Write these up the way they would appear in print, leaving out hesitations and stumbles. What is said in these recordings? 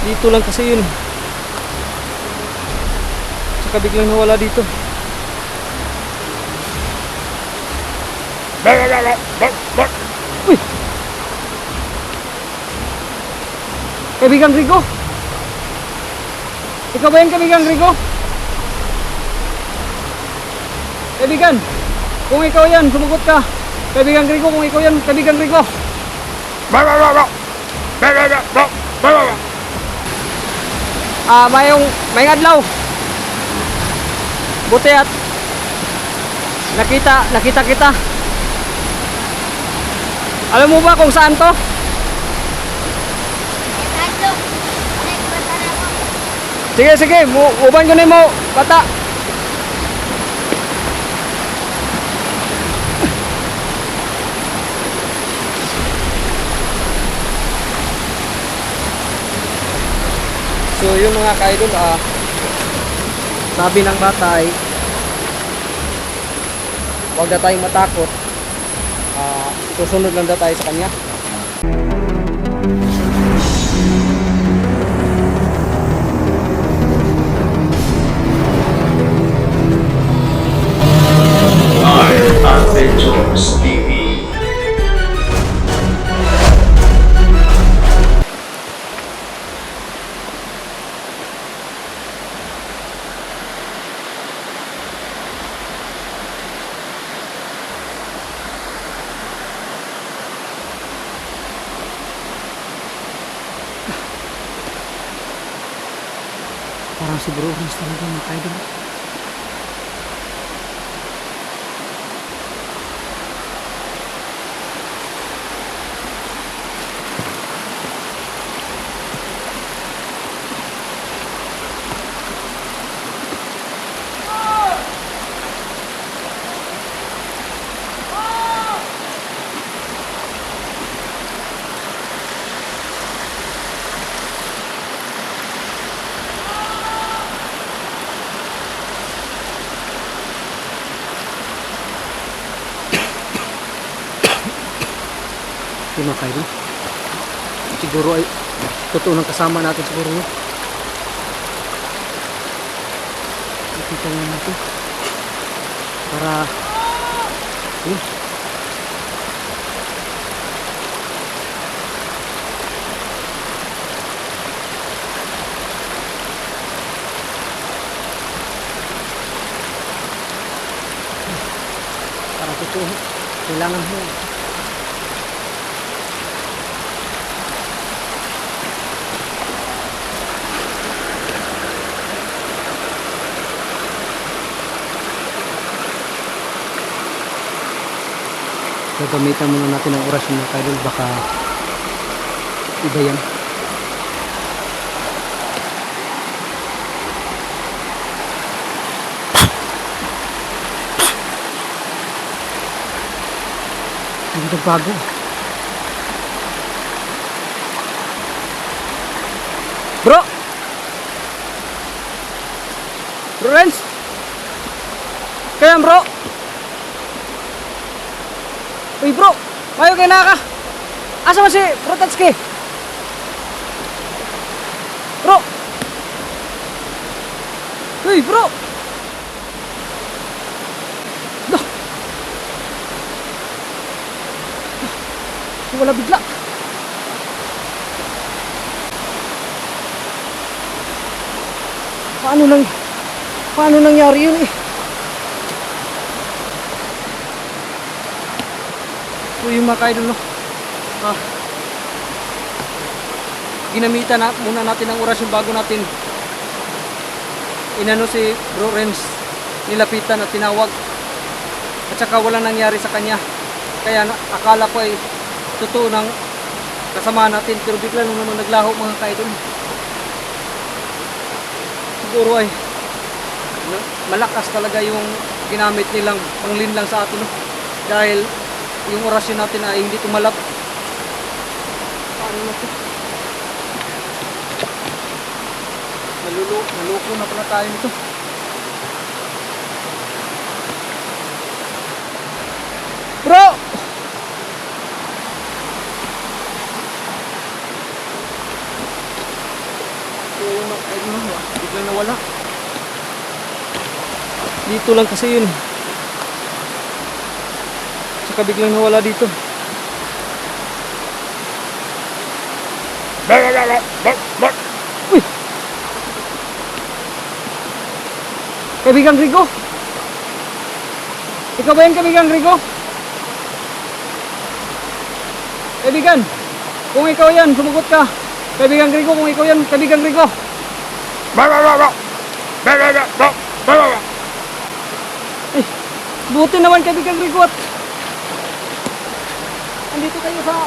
Dito lang kasi yun. Saka biglang nawala dito. Uy! Kaibigang Rico? Ikaw ba yan, Kaibigang Rico? Kaibigan, kung ikaw yan, sumugot ka. Kaibigang Rico, kung ikaw yan, Kaibigang Rico. May adlaw. Buti at nakita kita. Alam mo ba kung saan to? Sige, uban ko na mo, bata. So yun mga ka-idol, sabi ng bata ay huwag na tayong matakot, susunod lang na tayo sa kanya. Adventures TV. Parang si Bro Rins talaga mga ka-idol. Yung mga ka-idol, siguro ay totoo ng kasama natin siguro yun. Nakita nga natin para yun. Para totoo, kailangan mo. Gagamitan muna natin ang orasyon ng ka-idol, baka iba yan. Ang bago. Bro! Bro Renz! Kaya bro! Uy bro, mayo kay naka. Asa man si Bro Tatsuki? Bro. Uy bro. Dah. Wala bigla. Paano nangyari yun eh? So yung mga ka-idol, no? Ginamitan muna natin ang orasyon bago natin inano si Bro Renz, nilapitan at tinawag. At saka walang nangyari sa kanya. Kaya akala ko ay totoo ng kasama natin, pero bigla nung naman naglaho mga ka-idol. Siguro ay malakas talaga yung ginamit nilang panglinlang sa atin, no? Dahil yung orasyon natin ay hindi tumalab. Paano natin? Naloko na pala tayo nito. Bro! no? Biglang nawala. Dito lang kasi yun. Saka biglang nawala dito. Uy! Kaibigang Rigo? Ikaw ba yan, Kaibigang Rigo? Kaibigan, kung ikaw yan, sumugot ka. Kaibigang Rigo, kung ikaw yan, Kaibigang Rigo. Eh, buti naman, Kaibigang Rigo, at andito kayo sa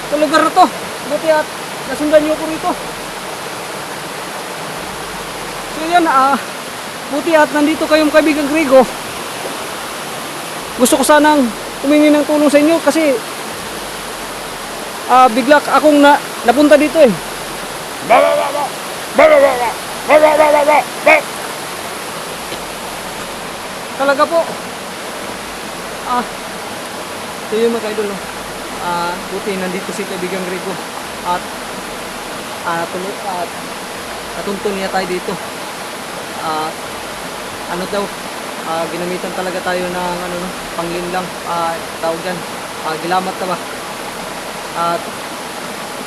sa lugar na to. Buti at nasundan niyo ko rito. So yan, buti at nandito kayong Kaibigang Rigo. Gusto ko sanang humingi ng tulong sa inyo kasi bigla akong napunta dito eh. Talaga po. So yun mga kaidol, no? Buti nandito si Kaibigang Rigo at natuntun niya tayo dito. Ano daw, ginamitan talaga tayo ng panglinlang, tawag yan, gilamat na ba, at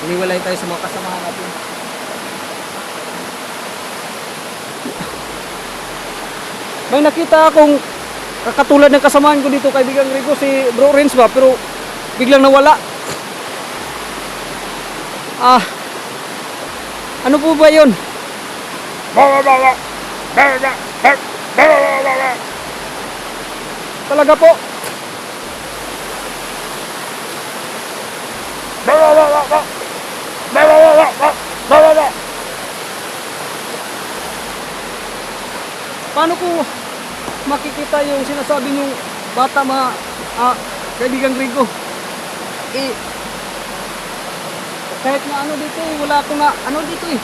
iniwalay tayo sa mga kasamahan natin. May nakita akong katulad ng kasamahan ko dito, Kaibigang Rigo, si Bro Renz ba, pero biglang nawala. Ano po ba yun? Talaga po. Paano ko makikita yung sinasabi niyong bata, mga Kaibigang Rigo? Kahit na ano dito eh, wala akong dito eh.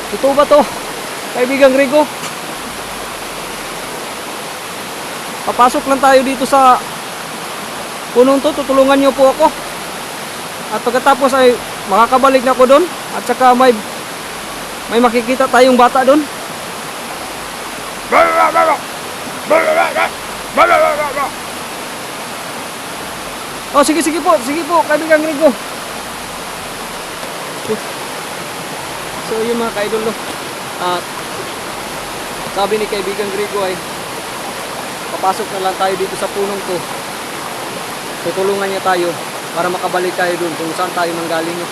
Totoo ba to, Kaibigang Rigo? Papasok lang tayo dito sa punong to, tutulungan niyo po ako. At pagkatapos ay makakabalik na ako doon. At saka may makikita tayong bata doon. Oh, sige po, Kaibigang Rigo. So yun mga kaidol, no? Sabi ni Kaibigang Rigo ay papasok na lang tayo dito sa punong to. Tutulungan niya tayo para makabalik tayo doon kung saan tayo nanggaling, no?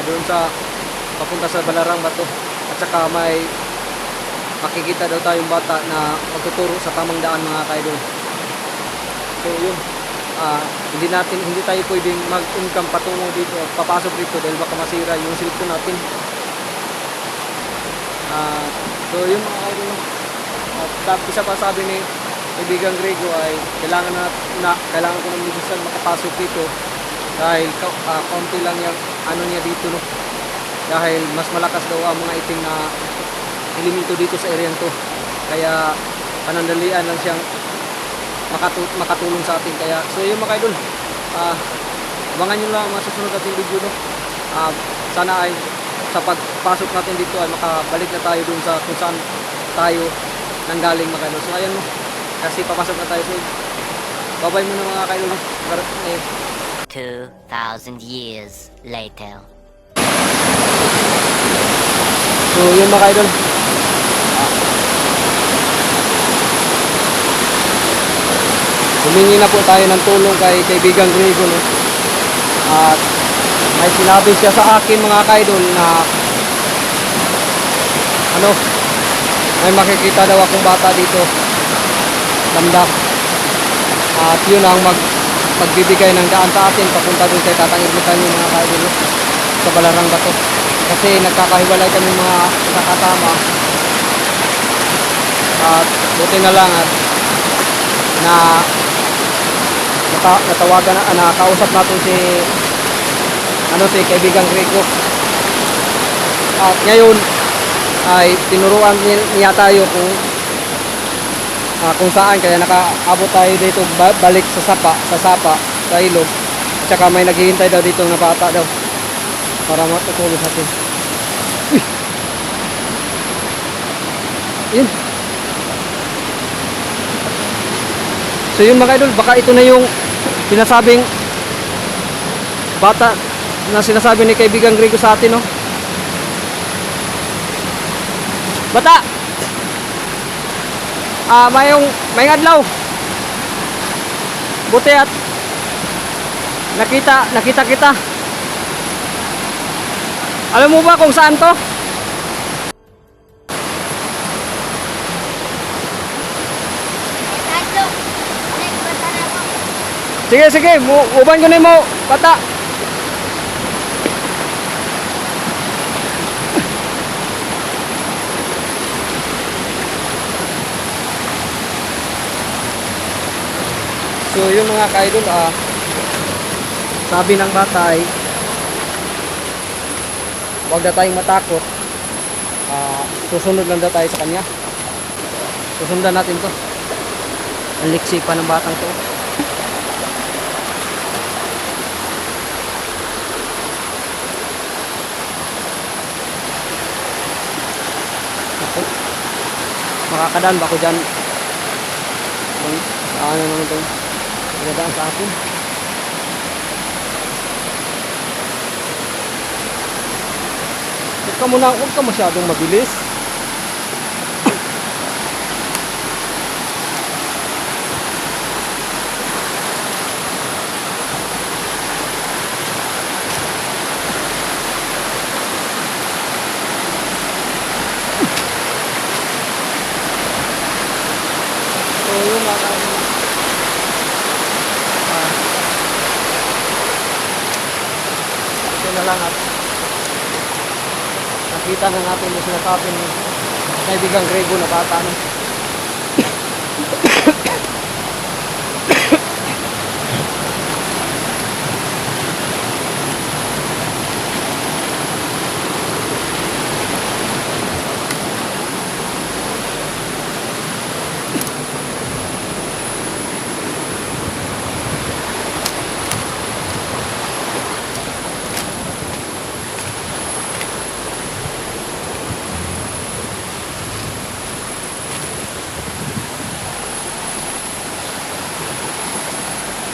Doon sa papunta sa Balarang Bato. At saka may makikita daw tayong bata na magtuturo sa tamang daan, mga kaidol. So yun, hindi tayo pwedeng mag-income patungo dito at papasok dito dahil baka masira yung cellphone natin. So yun mga kaidol, at isa pa sabi ni Kaibigang Rigo ay kailangan ko ng medical makapasok dito dahil kaunti lang yung niya dito, no? Dahil mas malakas daw ang mga itim na elemento dito sa area to, kaya panandalian lang siyang makatulong sa atin. Kaya so yun mga idol, abangan nyo lang ang masusunod natin video, no? Sana ay sa pagpasok natin dito ay makabalik na tayo dun sa kung saan tayo nanggaling, mga idol. So ayan, no? Kasi papasok na tayo. So babay muna mga idol, no? 2,000 years later. So yun mga idol, humingi na po tayo ng tulong kay Kaibigang Rigo, no? At may sinabi siya sa akin, mga idol, na may makikita daw akong bata dito banda, at yun ang magbibigay ng daan sa atin papunta doon kay Tatang Ermitanyo, mga idol, no? Sa Balarang Bato. Kasi nagkakahiwalay kami mga nakasama, at buti na lang at natawagan, nakausap natin si Kaibigang Rigo. At ngayon ay tinuruan niya tayo kung saan, kaya nakaabot tayo dito balik sa sapa sa ilog. At saka may naghihintay daw dito na bata daw para matutulog sa atin. Uy! Yun. So yun mga idol, baka ito na yung sinasabing bata na sinasabi ni kaibigang Grego sa atin, no? Bata! May adlaw. Buti at nakita kita. Alam mo ba kung saan to? Sige, uban ko na mo, bata. So yung mga ka-idol, sabi ng bata ay huwag na tayong matakot. Susunod lang daw tayo sa kanya. Susundan natin to. Ang liksi pa ng batang to. Ako, makakadaan ba ako dyan? Ano naman ito? Magdadaan sa akin. Huwag ka masyadong mabilis. So yun mga ito na lang at nakita na natin yung sinasabi ng kaibigang Grego na bata, no?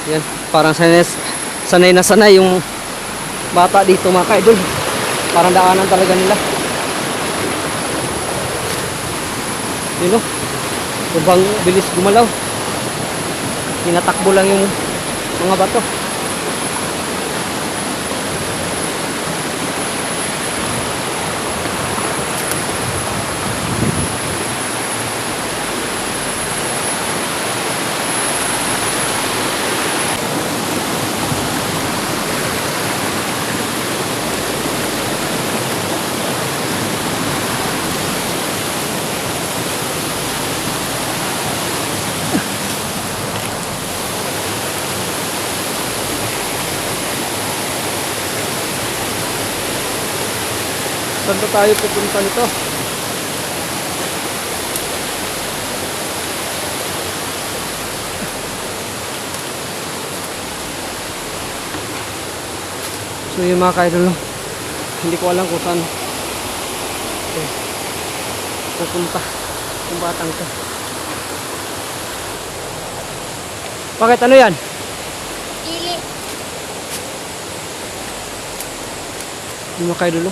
Yan, parang sanay na sanay yung bata dito mga ka-idol. Parang daanan talaga nila. Yun, no? Subang bilis gumalaw. Tinatakbo lang yung mga bato. Saan ba tayo pupunta nito? So yung mga ka-idol, hindi ko alam kung saan pupunta yung batang to. Bakit, ano yan? Pili. Yung mga ka-idol,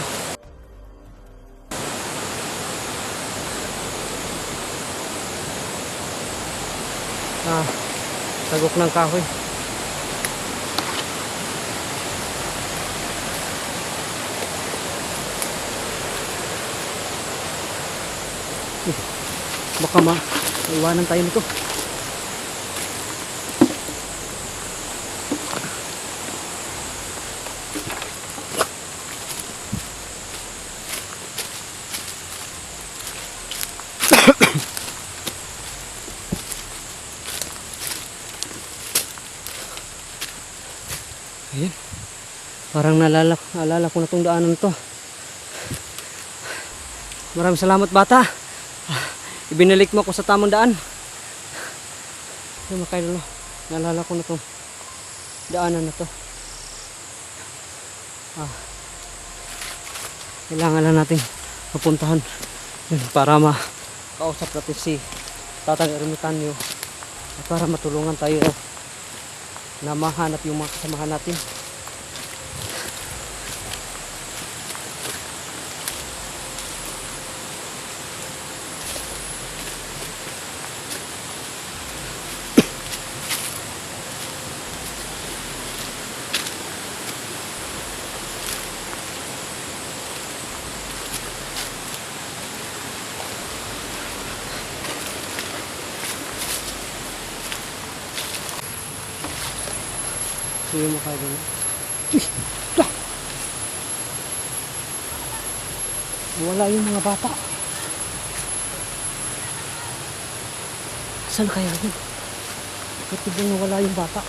sagok ng kahoy. Baka maiwanan tayo nito. Ayan. Parang naalala ko na tong daanan to. Maraming salamat bata. Ibinalik mo ako sa tamang daan. Mga kaidol, naalala ko na itong daanan na to. Kailangan lang natin mapuntahan para makausap natin si Tatang Ermitanyo at para matulungan tayo na mahanap yung mga kasamahan natin. So yung mga kaidol, wala yung mga bata. Saan kaya yun? Ba't biglang nawala yung bata?